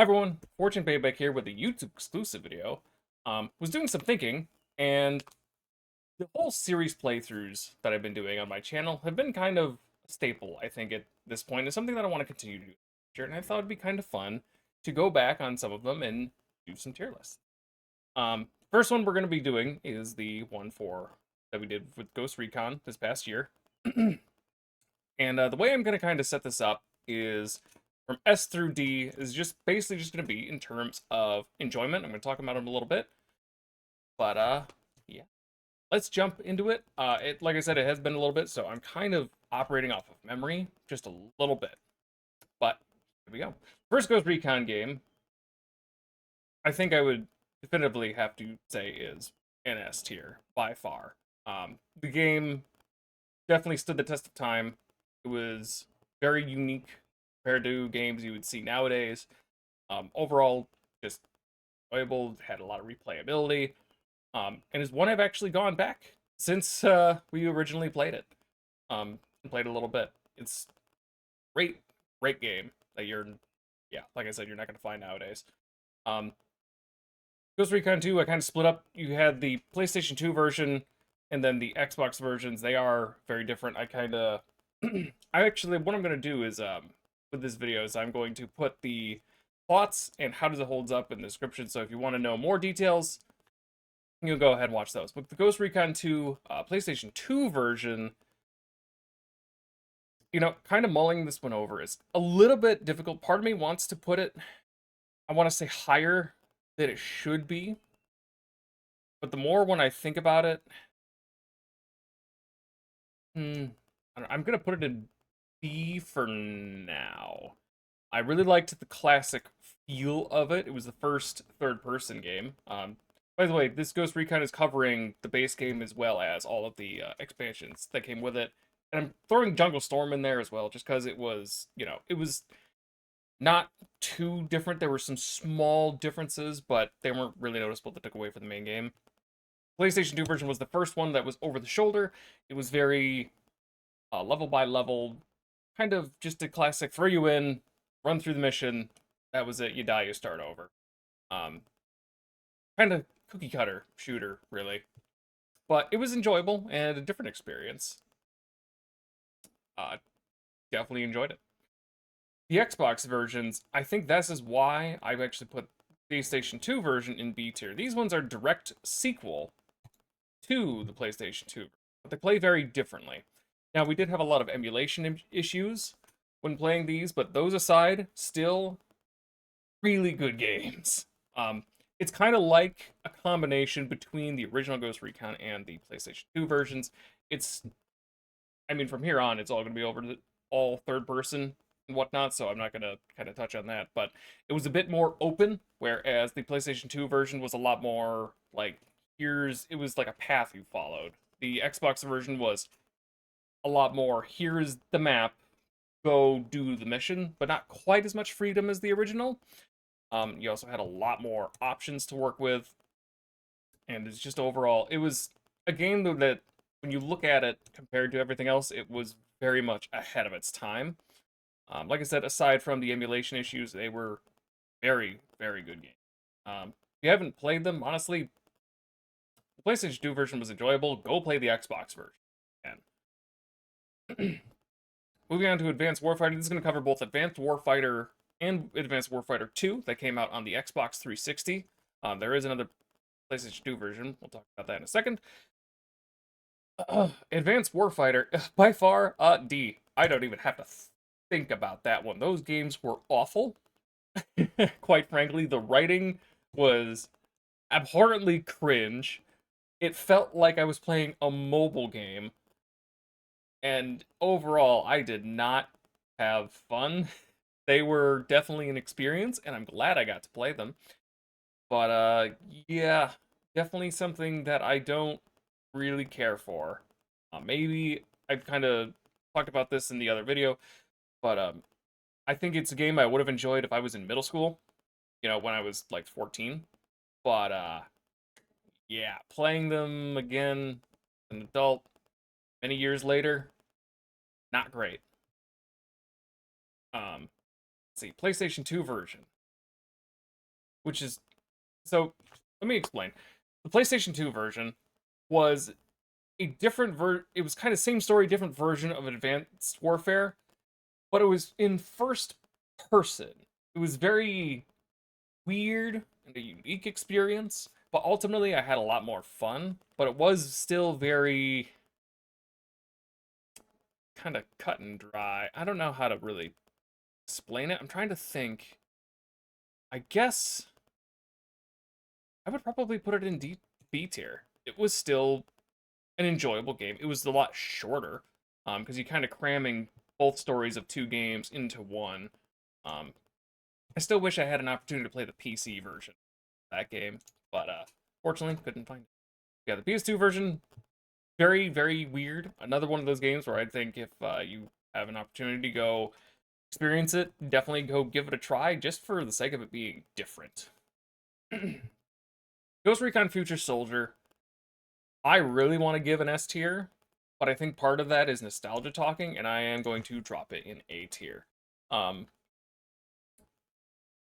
Hi everyone, FortunePayback here with a YouTube exclusive video. Was doing some thinking, and the whole series playthroughs that I've been doing on my channel have been kind of a staple, I think, at this point. It's something that I want to continue to do in the future, and I thought it'd be kind of fun to go back on some of them and do some tier lists. First one we're going to be doing is the one for that we did with Ghost Recon this past year. And the way I'm going to kind of set this up is from S through D is just basically just going to be in terms of enjoyment. I'm going to talk about them a little bit, but yeah, let's jump into it. Like I said, it has been a little bit, so I'm kind of operating off of memory just a little bit. But here we go. First Ghost Recon game, I think I would definitively have to say is an S tier by far. The game definitely stood the test of time. It was very unique compared to games you would see nowadays. Overall, just enjoyable, had a lot of replayability, and is one I've actually gone back since we originally played it. And played a little bit. It's great, great game that yeah, like I said, you're not going to find nowadays. Um, Ghost Recon 2, I kind of split up. You had the PlayStation 2 version and then the Xbox versions. They are very different. I kind of what I'm going to do is with this video is I'm going to put the plots and how does it holds up in the description. So if you want to know more details, you'll go ahead and watch those. But the Ghost Recon 2 PlayStation 2 version, kind of mulling this one over is a little bit difficult. Part of me wants to put it, I want to say higher than it should be. But the more when I think about it, I'm going to put it in B for now. I really liked the classic feel of it. It was the first third-person game. By the way, this Ghost Recon is covering the base game as well as all of the expansions that came with it. And I'm throwing Jungle Storm in there as well, just because it was, it was not too different. There were some small differences, but they weren't really noticeable that took away from the main game. PlayStation 2 version was the first one that was over the shoulder. It was very level by level, kind of just a classic throw you in, run through the mission. That was it. You die, you start over. Um, Kind of cookie cutter shooter, really. But it was enjoyable and a different experience. Uh, Definitely enjoyed it. The Xbox versions, I think this is why I've actually put the PlayStation 2 version in B tier. These ones are direct sequel to the PlayStation 2, but they play very differently. Now, we did have a lot of emulation issues when playing these, but those aside, still really good games. It's kind of like a combination between the original Ghost Recon and the PlayStation 2 versions. I mean, from here on, it's all going to be over to all third person and whatnot, so I'm not going to kind of touch on that. But it was a bit more open, whereas the PlayStation 2 version was a lot more like, it was like a path you followed. The Xbox version was a lot more, here's the map, go do the mission, but not quite as much freedom as the original. You also had a lot more options to work with, and it's just overall, it was a game that, when you look at it compared to everything else, it was very much ahead of its time. Like I said, aside from the emulation issues, they were very, very good games. If you haven't played them, honestly, the PlayStation 2 version was enjoyable. Go play the Xbox version. And moving on to Advanced Warfighter, this is going to cover both Advanced Warfighter and Advanced Warfighter 2 that came out on the Xbox 360. There is another PlayStation 2 version. We'll talk about that in a second. Advanced Warfighter, by far, D. I don't even have to think about that one. Those games were awful. Quite frankly, the writing was abhorrently cringe. It felt like I was playing a mobile game. And overall, I did not have fun. They were definitely an experience, and I'm glad I got to play them. But, yeah, definitely something that I don't really care for. Maybe I've kind of talked about this in the other video, but I think it's a game I would have enjoyed if I was in middle school, when I was like 14. But yeah, playing them again, an adult, many years later, not great. Let's see, PlayStation 2 version. which is so. Let me explain. The PlayStation 2 version was a different it was kind of same story, different version of Advanced Warfare, but it was in first person. It was very weird and a unique experience, but ultimately I had a lot more fun, but it was still very kind of cut and dry. I don't know how to really explain it. I'm trying to think. I guess I would probably put it in B tier. It was still an enjoyable game. It was a lot shorter, because you kind of cramming both stories of two games into one. Um, I still wish I had an opportunity to play the PC version of that game, but fortunately couldn't find it. Yeah, the PS2 version, very, very weird. Another one of those games where I think if you have an opportunity to go experience it, definitely go give it a try just for the sake of it being different. Ghost Recon Future Soldier, I really want to give an S tier, but I think part of that is nostalgia talking, and I am going to drop it in A tier. Um,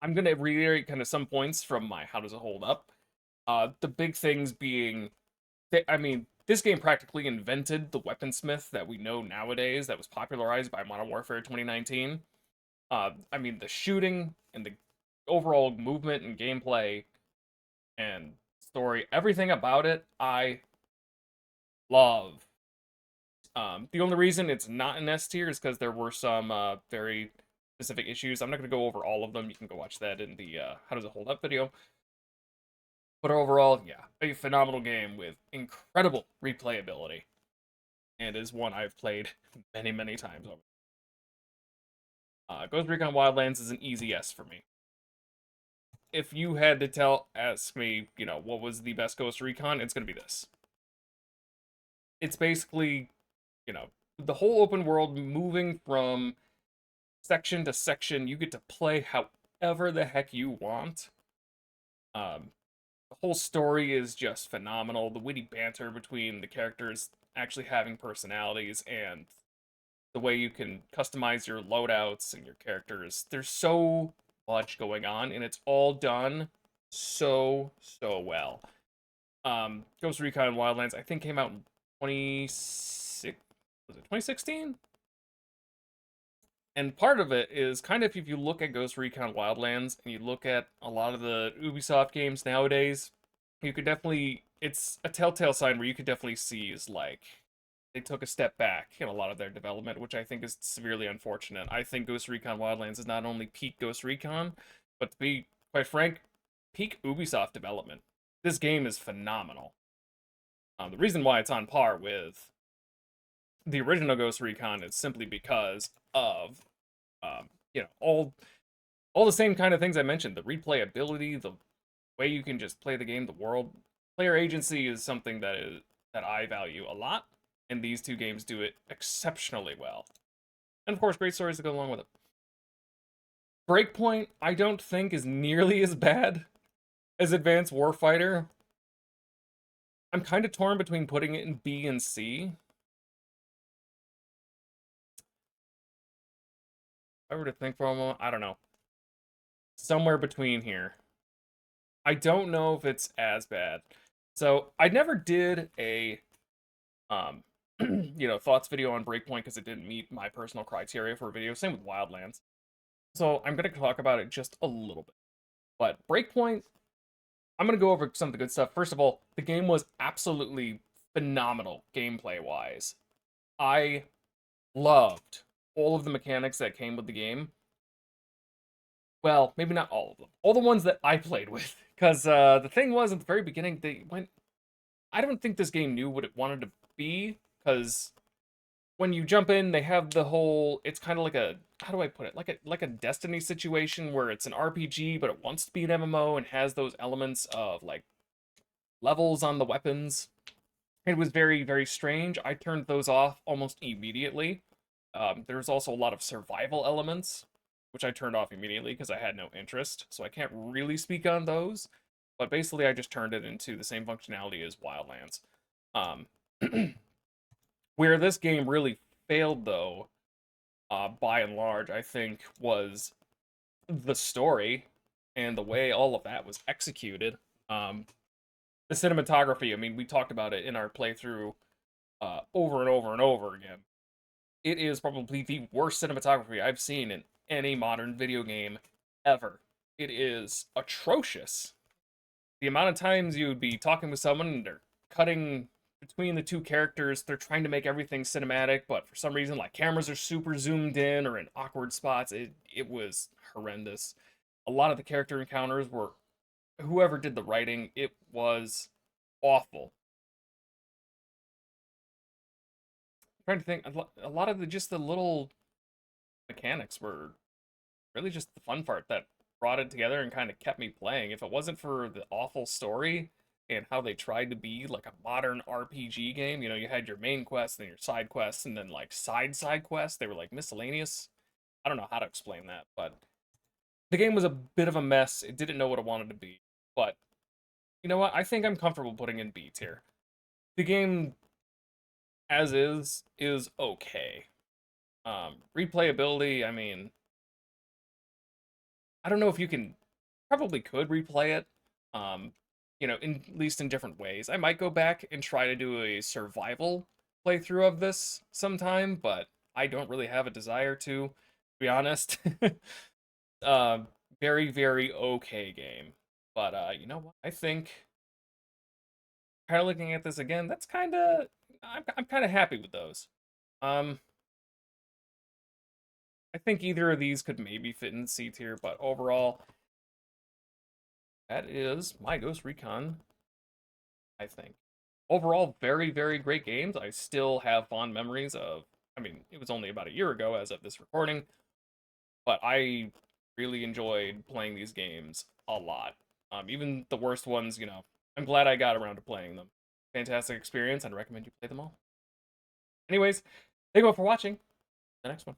I'm going to reiterate kind of some points from my how does it hold up. The big things being, I mean, this game practically invented the weaponsmith that we know nowadays that was popularized by Modern Warfare 2019. I mean, the shooting and the overall movement and gameplay and story, everything about it, I love. The only reason it's not an S tier is because there were some very specific issues. I'm not going to go over all of them. You can go watch that in the How Does It Hold Up video. But overall, yeah, a phenomenal game with incredible replayability. And is one I've played many, many times over. Ghost Recon Wildlands is an easy S for me. If you had to ask me, what was the best Ghost Recon, it's going to be this. It's basically, the whole open world moving from section to section. You get to play however the heck you want. The whole story is just phenomenal. The witty banter between the characters actually having personalities and the way you can customize your loadouts and your characters. There's so much going on, and it's all done so well. Ghost Recon Wildlands, I think, came out in 2016? And part of it is kind of if you look at Ghost Recon Wildlands and you look at a lot of the Ubisoft games nowadays, you could definitely, it's a telltale sign where you could definitely see is like they took a step back in a lot of their development, which I think is severely unfortunate. I think Ghost Recon Wildlands is not only peak Ghost Recon, but to be quite frank, peak Ubisoft development. This game is phenomenal. The reason why it's on par with the original Ghost Recon is simply because of all the same kind of things I mentioned. The replayability, the way you can just play the game, the world. Player agency is something that I value a lot, and these two games do it exceptionally well. And of course, great stories that go along with it. Breakpoint, I don't think is nearly as bad as Advanced Warfighter. I'm kind of torn between putting it in B and C. If I were to think for a moment, I don't know. Somewhere between here. I don't know if it's as bad. So I never did a thoughts video on Breakpoint because it didn't meet my personal criteria for a video. Same with Wildlands. So I'm gonna talk about it just a little bit. But Breakpoint, I'm gonna go over some of the good stuff. First of all, the game was absolutely phenomenal gameplay wise. I loved all of the mechanics that came with the game. Well, maybe not all of them. All the ones that I played with. Because the thing was, at the very beginning, I don't think this game knew what it wanted to be. Because when you jump in, they have the whole... It's kind of like a... How do I put it? Like a Destiny situation where it's an RPG, but it wants to be an MMO and has those elements of, like, levels on the weapons. It was very, very strange. I turned those off almost immediately. There's also a lot of survival elements, which I turned off immediately because I had no interest, so I can't really speak on those. But basically, I just turned it into the same functionality as Wildlands. Where this game really failed, though, by and large, I think, was the story and the way all of that was executed. Um, the cinematography, I mean, we talked about it in our playthrough over and over and over again. It is probably the worst cinematography I've seen in any modern video game ever. It is atrocious. The amount of times you would be talking with someone and they're cutting between the two characters, they're trying to make everything cinematic, but for some reason, like cameras are super zoomed in or in awkward spots. It was horrendous. A lot of the character encounters were whoever did the writing, it was awful. I'm trying to think, a lot of the just the little mechanics were really just the fun part that brought it together and kind of kept me playing. If it wasn't for the awful story and how they tried to be like a modern RPG game, you know, you had your main quest, then your side quests, and then like side quests. They were like miscellaneous. I don't know how to explain that, but the game was a bit of a mess. It didn't know what it wanted to be. But you know what? I think I'm comfortable putting in B tier. The game as is okay. Replayability, I mean, I don't know if you can probably could replay it. You know, in at least in different ways. I might go back and try to do a survival playthrough of this sometime, but I don't really have a desire to be honest. uh, very, very okay game. But you know what? I think kind of looking at this again, that's kind of I'm kind of happy with those. Um, I think either of these could maybe fit in C tier, but overall, that is my Ghost Recon, I think. Overall, very, very great games. I still have fond memories of, I mean, it was only about a year ago as of this recording, but I really enjoyed playing these games a lot. Even the worst ones, you know, I'm glad I got around to playing them. Fantastic experience. I'd recommend you play them all. Anyways, thank you all for watching. The next one.